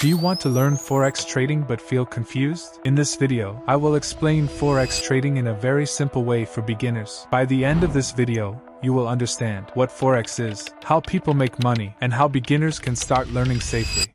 Do you want to learn Forex trading but feel confused? In this video, I will explain Forex trading in a very simple way for beginners. By the end of this video, you will understand what Forex is, how people make money, and how beginners can start learning safely.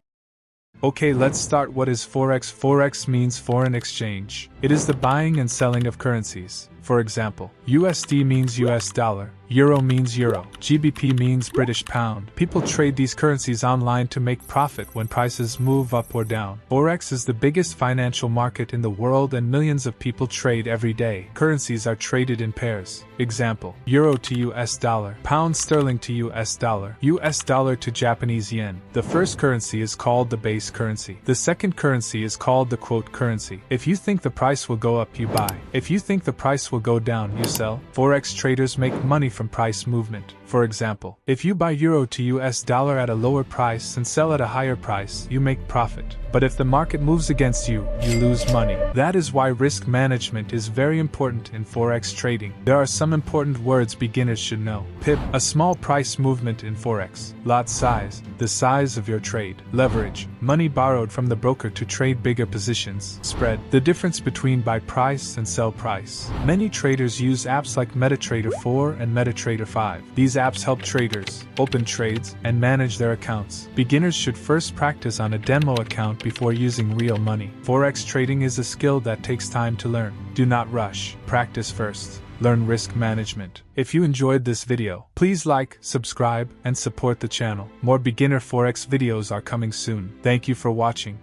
Okay, let's start. What is Forex? Forex means foreign exchange. It is the buying and selling of currencies. For example, USD means US dollar, Euro means Euro, GBP means British Pound. People trade these currencies online to make profit when prices move up or down. Forex is the biggest financial market in the world and millions of people trade every day. Currencies are traded in pairs. Example, Euro to US dollar, Pound sterling to US dollar to Japanese yen. The first currency is called the base currency. The second currency is called the quote currency. If you think the price will go up, you buy. If you think the price will go down, you sell. Forex traders make money from price movement. For example, if you buy Euro to US dollar at a lower price and sell at a higher price, you make profit. But if the market moves against you, you lose money. That is why risk management is very important in Forex trading. There are some important words beginners should know. PIP, a small price movement in Forex. Lot size, the size of your trade. Leverage, money borrowed from the broker to trade bigger positions. Spread, the difference between buy price and sell price. Many traders use apps like MetaTrader 4 and MetaTrader 5. These apps help traders open trades and manage their accounts. Beginners should first practice on a demo account before using real money. Forex trading is a skill that takes time to learn. Do not rush. Practice first. Learn risk management. If you enjoyed this video, please like, subscribe, and support the channel. More beginner Forex videos are coming soon. Thank you for watching.